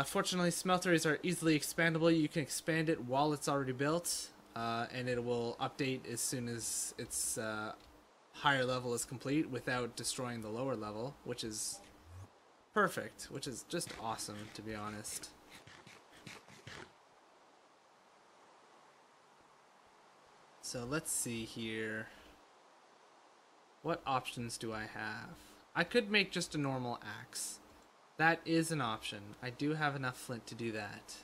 Fortunately, smelteries are easily expandable. You can expand it while it's already built, and it will update as soon as its higher level is complete without destroying the lower level, which is perfect, which is just awesome, to be honest. So let's see here. What options do I have? I could make just a normal axe. That is an option. I do have enough flint to do that.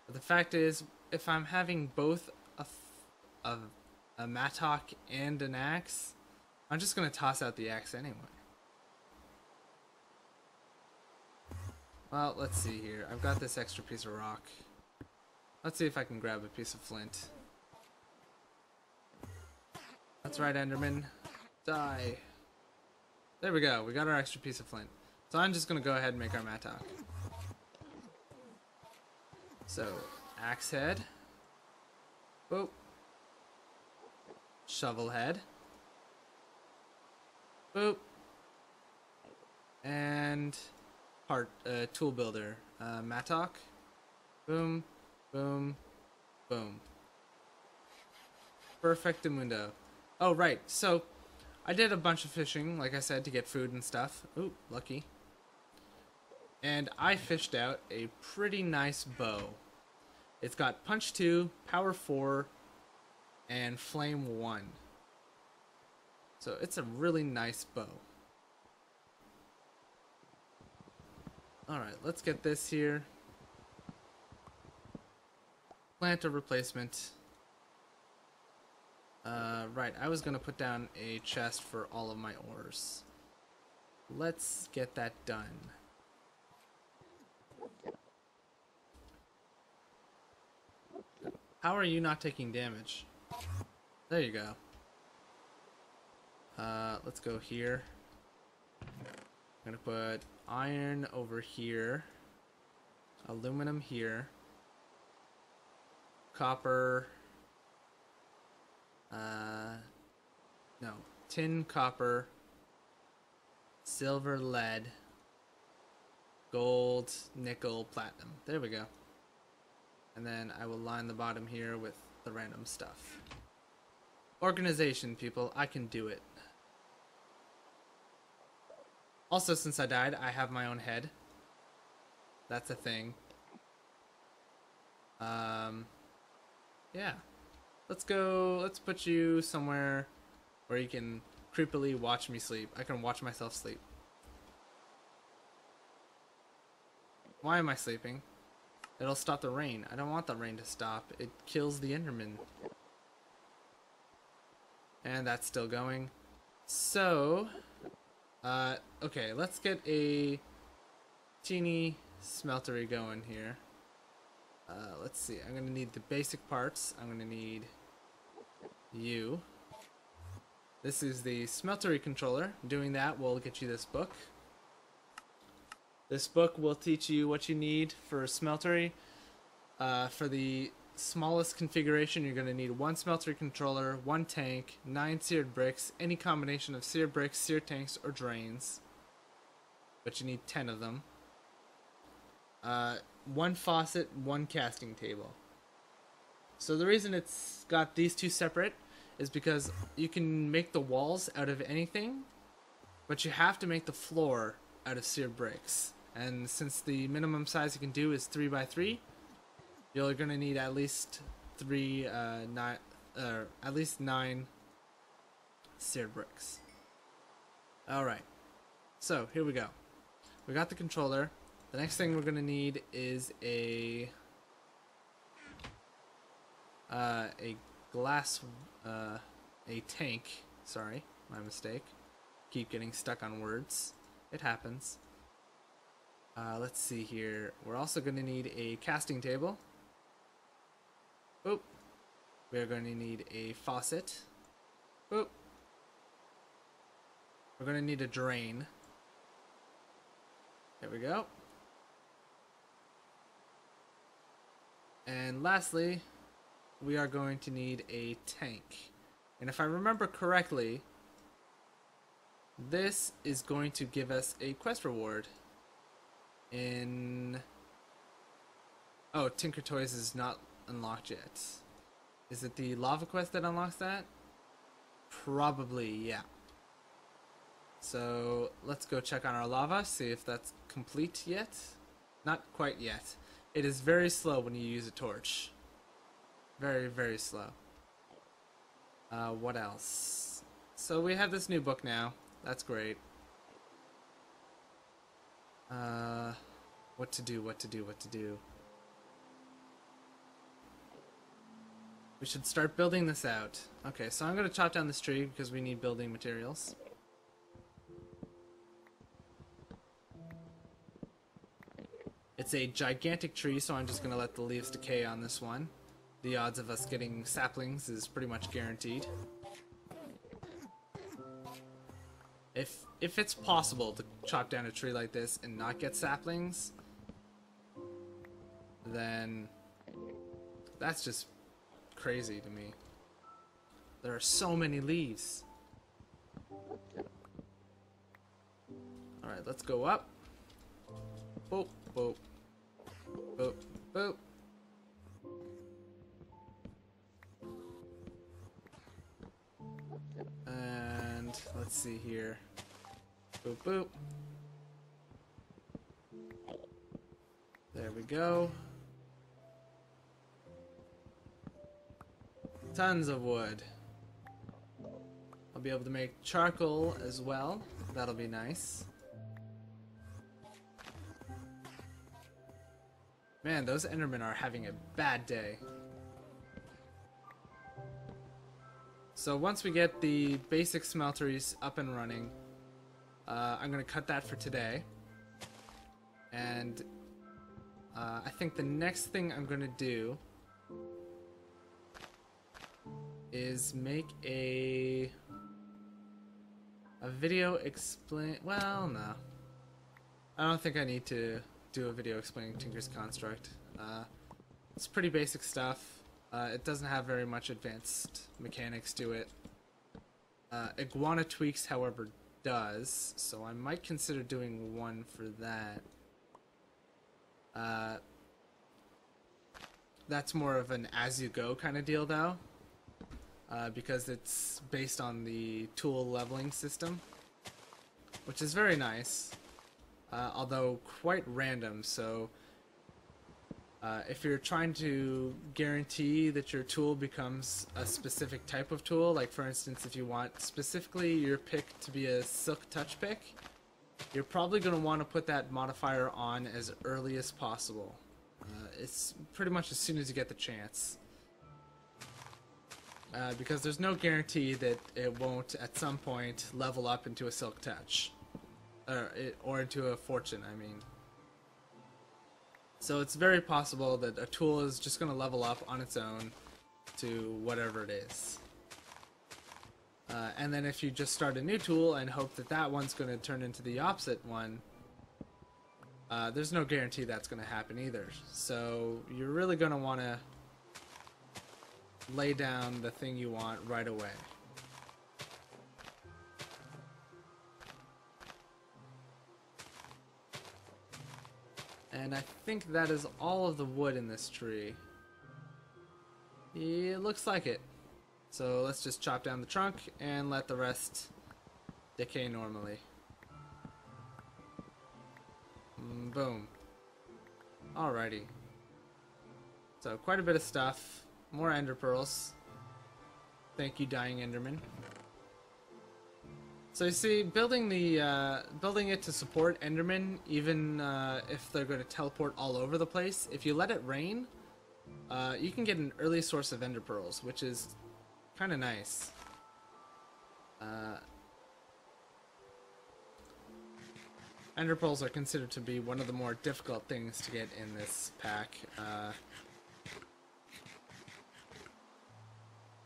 But the fact is, if I'm having both a, a mattock and an axe, I'm just going to toss out the axe anyway. Well, let's see here. I've got this extra piece of rock. Let's see if I can grab a piece of flint. That's right, Enderman. Die. There we go. We got our extra piece of flint. So I'm just going to go ahead and make our mattock. So, axe head. Boop. Shovel head. Boop. And tool builder. Mattock. Boom. Boom. Boom. Perfectamundo. Oh, right. So, I did a bunch of fishing, like I said, to get food and stuff. Ooh, lucky. And I fished out a pretty nice bow. It's got punch 2, power 4, and flame 1. So it's a really nice bow. Alright, let's get this here. Plant a replacement. Right, I was going to put down a chest for all of my ores. Let's get that done. How are you not taking damage? There you go. Let's go here. I'm going to put iron over here. Aluminum here. Copper. No. Tin, copper, silver, lead, gold, nickel, platinum. There we go. And then I will line the bottom here with the random stuff. Organization, people. I can do it. Also, since I died, I have my own head. That's a thing. Yeah. Let's put you somewhere where you can creepily watch me sleep. I can watch myself sleep. Why am I sleeping? It'll stop the rain. I don't want the rain to stop. It kills the Enderman. And that's still going. So, okay, let's get a teeny smeltery going here. Let's see. I'm going to need the basic parts. I'm going to need you. This is the Smeltery controller. Doing that will get you this book. This book will teach you what you need for Smeltery. For the smallest configuration, you're going to need one Smeltery controller, one tank, 9 seared bricks, any combination of seared bricks, seared tanks, or drains. But you need 10 of them. One faucet, one casting table. So the reason it's got these two separate is because you can make the walls out of anything, but you have to make the floor out of seared bricks. And since the minimum size you can do is 3 by 3, you're going to need at least 9 seared bricks. Alright, so here we go. We got the controller. The next thing we're going to need is a tank. Sorry, my mistake. Keep getting stuck on words. It happens. Let's see here. We're also going to need a casting table. Boop. We're going to need a faucet. Boop. We're going to need a drain. There we go. And lastly, we are going to need a tank. And if I remember correctly, this is going to give us a quest reward in... Oh, Tinker Toys is not unlocked yet. Is it the lava quest that unlocks that? Probably, yeah. So let's go check on our lava, see if that's complete yet. Not quite yet. It is very slow when you use a torch. Very, very slow. What else? So we have this new book now. That's great. What to do, what to do, what to do. We should start building this out. Okay, so I'm going to chop down this tree because we need building materials. It's a gigantic tree, so I'm just going to let the leaves decay on this one. The odds of us getting saplings is pretty much guaranteed. If it's possible to chop down a tree like this and not get saplings, then that's just crazy to me. There are so many leaves. Alright, let's go up. Boop, boop. Boop, boop. And let's see here. Boop, boop. There we go. Tons of wood. I'll be able to make charcoal as well. That'll be nice. Man, those Endermen are having a bad day. So once we get the basic smelteries up and running, I'm going to cut that for today. And I think the next thing I'm going to do is make a video explain... Well, no. I don't think I need to do a video explaining Tinker's Construct. It's pretty basic stuff. It doesn't have very much advanced mechanics to it. Iguana Tweaks, however, does, so I might consider doing one for that. That's more of an as-you-go kind of deal, though, because it's based on the tool leveling system, which is very nice, although quite random, so if you're trying to guarantee that your tool becomes a specific type of tool, like for instance if you want specifically your pick to be a silk touch pick, you're probably going to want to put that modifier on as early as possible. It's pretty much as soon as you get the chance. Because there's no guarantee that it won't at some point level up into a silk touch. Or into a fortune, I mean. So it's very possible that a tool is just going to level up on its own to whatever it is. And then if you just start a new tool and hope that that one's going to turn into the opposite one, there's no guarantee that's going to happen either. So you're really going to want to lay down the thing you want right away. And I think that is all of the wood in this tree. It looks like it. So let's just chop down the trunk and let the rest decay normally. Boom. Alrighty. So quite a bit of stuff. More ender pearls. Thank you, dying enderman. So you see, building it to support endermen, even if they're going to teleport all over the place, if you let it rain, you can get an early source of ender pearls, which is kind of nice. Ender pearls are considered to be one of the more difficult things to get in this pack.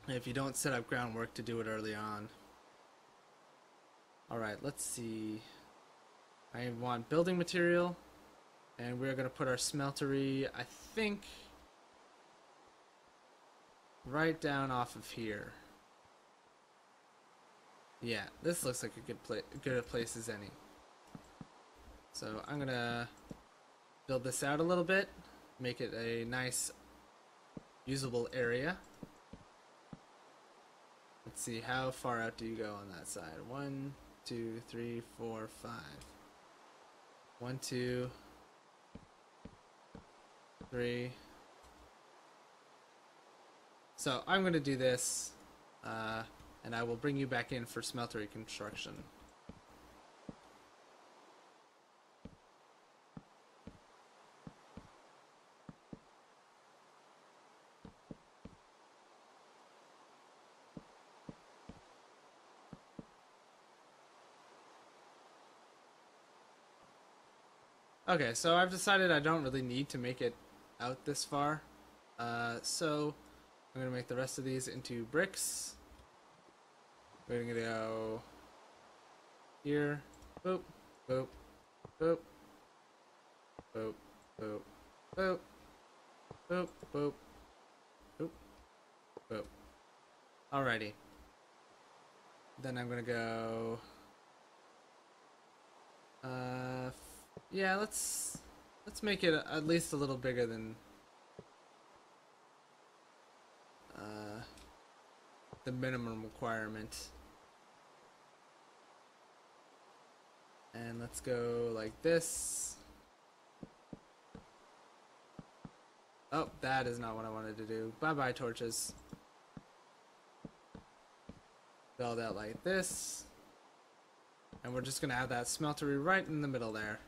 If you don't set up groundwork to do it early on. Alright, let's see. I want building material, and we're going to put our smeltery, I think, right down off of here. Yeah, this looks like a good a place as any. So I'm going to build this out a little bit, make it a nice usable area. Let's see, how far out do you go on that side? 1, 2, 3, 4, 5. 1, 2, 3. So I'm going to do this, and I will bring you back in for smeltery construction. Okay, so I've decided I don't really need to make it out this far. So I'm going to make the rest of these into bricks. We're going to go here. Boop, boop, boop, boop, boop, boop, boop, boop, boop, boop. Alrighty. Then I'm going to go... yeah, let's make it at least a little bigger than the minimum requirement. And let's go like this. Oh, that is not what I wanted to do. Bye-bye, torches. Build out like this. And we're just gonna have that smeltery right in the middle there.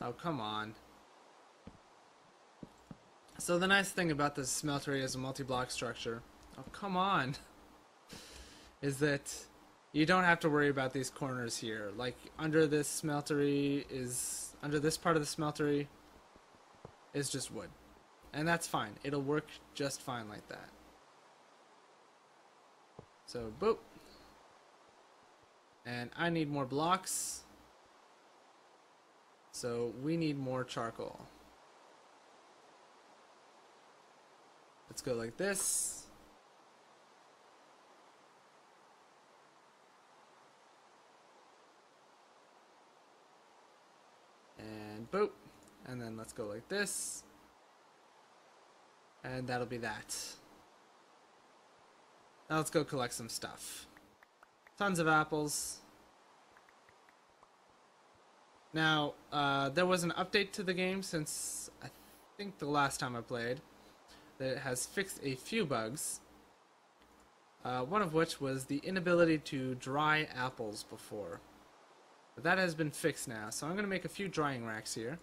Oh, come on. So the nice thing about this smeltery as a multi-block structure, oh come on, is that you don't have to worry about these corners here. Like under this smeltery is, under this part of the smeltery is just wood. And that's fine. It'll work just fine like that. So boop. And I need more blocks. So we need more charcoal. Let's go like this. And boop. And then let's go like this. And that'll be that. Now let's go collect some stuff. Tons of apples. Now, there was an update to the game since I think the last time I played that has fixed a few bugs. One of which was the inability to dry apples before. But that has been fixed now, so I'm going to make a few drying racks here.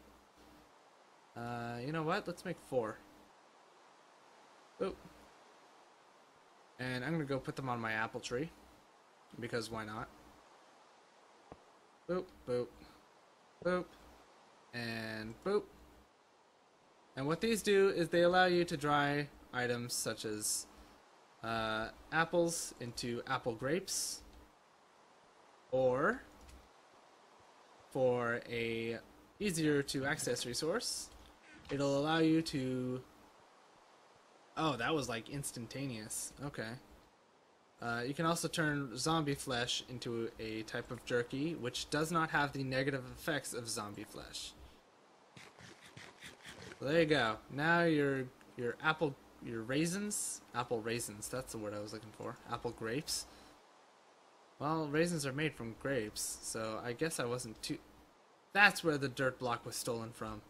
You know what? Let's make 4. Boop. And I'm going to go put them on my apple tree, because why not? Boop, boop, boop, and boop. And what these do is they allow you to dry items such as apples into apple grapes, or for a easier to access resource, it'll allow you to... Oh, that was like instantaneous. Okay. You can also turn zombie flesh into a type of jerky, which does not have the negative effects of zombie flesh. Well, there you go. Now your apple raisins, that's the word I was looking for. Apple grapes. Well, raisins are made from grapes, so I guess I wasn't too... That's where the dirt block was stolen from.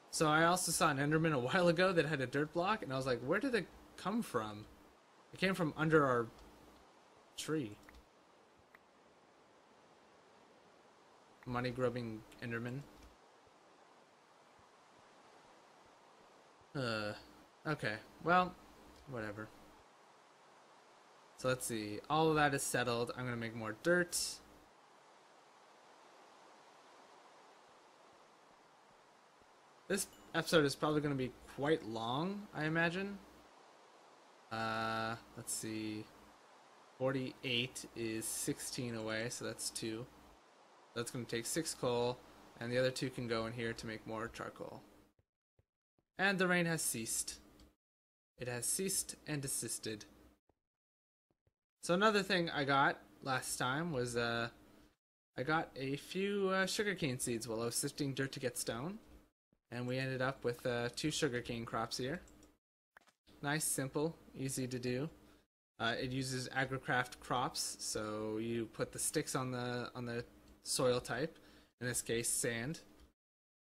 So I also saw an Enderman a while ago that had a dirt block, and I was like, where did it come from? It came from under our tree. Money grubbing Enderman. Okay, well, whatever. So let's see, all of that is settled. I'm gonna make more dirt. This episode is probably gonna be quite long, I imagine. Let's see, 48 is 16 away, so that's 2. That's gonna take 6 coal, and the other 2 can go in here to make more charcoal. And the rain has ceased. It has ceased and desisted. So another thing I got last time was I got a few sugarcane seeds while I was sifting dirt to get stone. And we ended up with 2 sugarcane crops here. Nice, simple, easy to do. It uses agricraft crops, so you put the sticks on the soil type, in this case sand,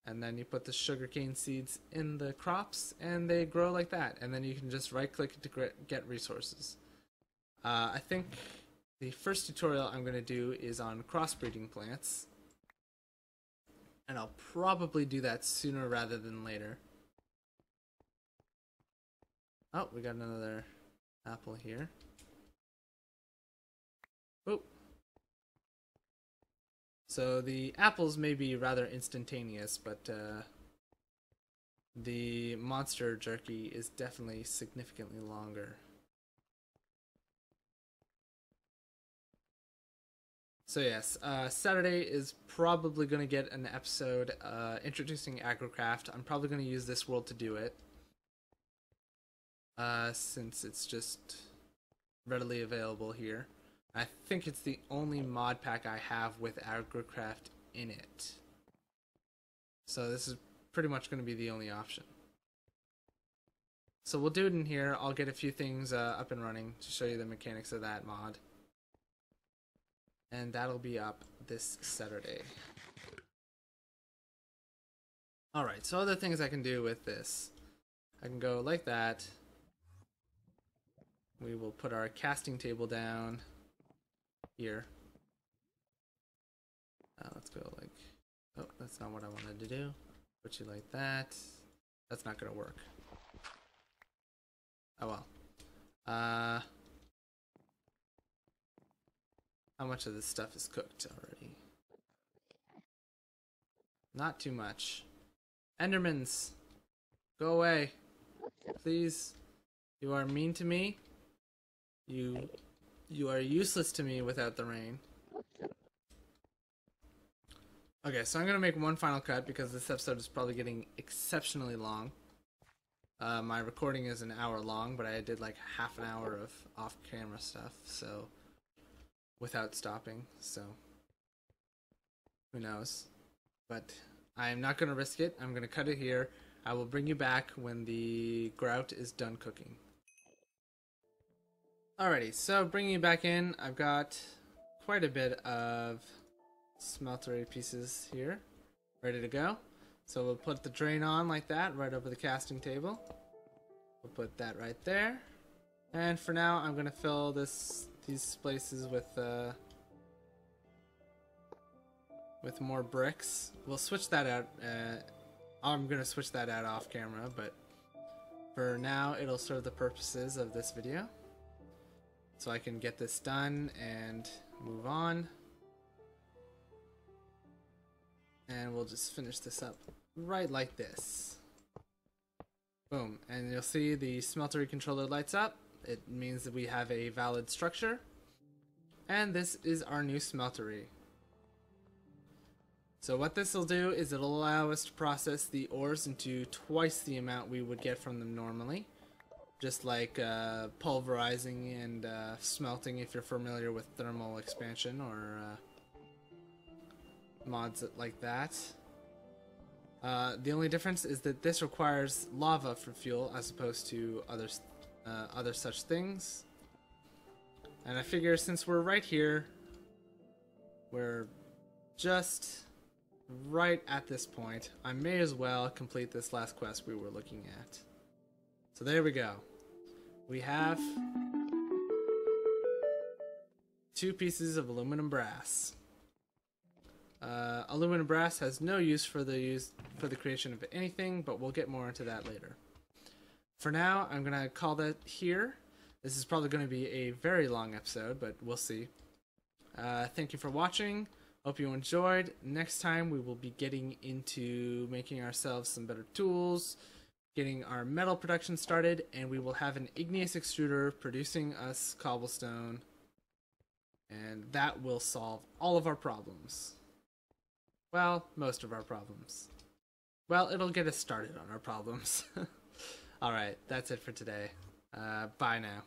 and then you put the sugarcane seeds in the crops, and they grow like that. And then you can just right-click to get resources. I think the first tutorial I'm going to do is on crossbreeding plants, and I'll probably do that sooner rather than later. Oh, we got another apple here. Oh. So the apples may be rather instantaneous, but the monster jerky is definitely significantly longer. So yes, Saturday is probably going to get an episode introducing Agricraft. I'm probably going to use this world to do it. Since it's just readily available here. I think it's the only mod pack I have with Agricraft in it. So this is pretty much going to be the only option. So we'll do it in here. I'll get a few things up and running to show you the mechanics of that mod. And that'll be up this Saturday. Alright, so other things I can do with this. I can go like that. We will put our casting table down here. Let's go like, oh, that's not what I wanted to do. Put you like that. That's not gonna work. Oh well. How much of this stuff is cooked already? Not too much. Endermans, go away, please. You are mean to me. You are useless to me without the rain. Okay, so I'm gonna make one final cut because this episode is probably getting exceptionally long. My recording is an hour long, but I did like half an hour of off-camera stuff, so without stopping. So who knows? But I'm not gonna risk it. I'm gonna cut it here. I will bring you back when the grout is done cooking. Alrighty, so bringing you back in, I've got quite a bit of smeltery pieces here, ready to go. So we'll put the drain on like that, right over the casting table. We'll put that right there. And for now, I'm gonna fill these places with more bricks. We'll switch that out. I'm gonna switch that out off camera, but for now, it'll serve the purposes of this video. So I can get this done and move on. And we'll just finish this up right like this. Boom. And you'll see the smeltery controller lights up. It means that we have a valid structure. And this is our new smeltery. So what this will do is it'll allow us to process the ores into twice the amount we would get from them normally. Just like pulverizing and smelting, if you're familiar with thermal expansion or mods like that. The only difference is that this requires lava for fuel as opposed to other such things. And I figure since we're right here, we're just right at this point, I may as well complete this last quest we were looking at. So there we go. We have 2 pieces of aluminum brass. Aluminum brass has no use for the creation of anything, but we'll get more into that later. For now, I'm gonna call that here. This is probably going to be a very long episode, but we'll see. Thank you for watching. Hope you enjoyed. Next time we will be getting into making ourselves some better tools, getting our metal production started, and we will have an igneous extruder producing us cobblestone, and that will solve all of our problems. Well, most of our problems. Well, it'll get us started on our problems. All right, that's it for today. Bye now.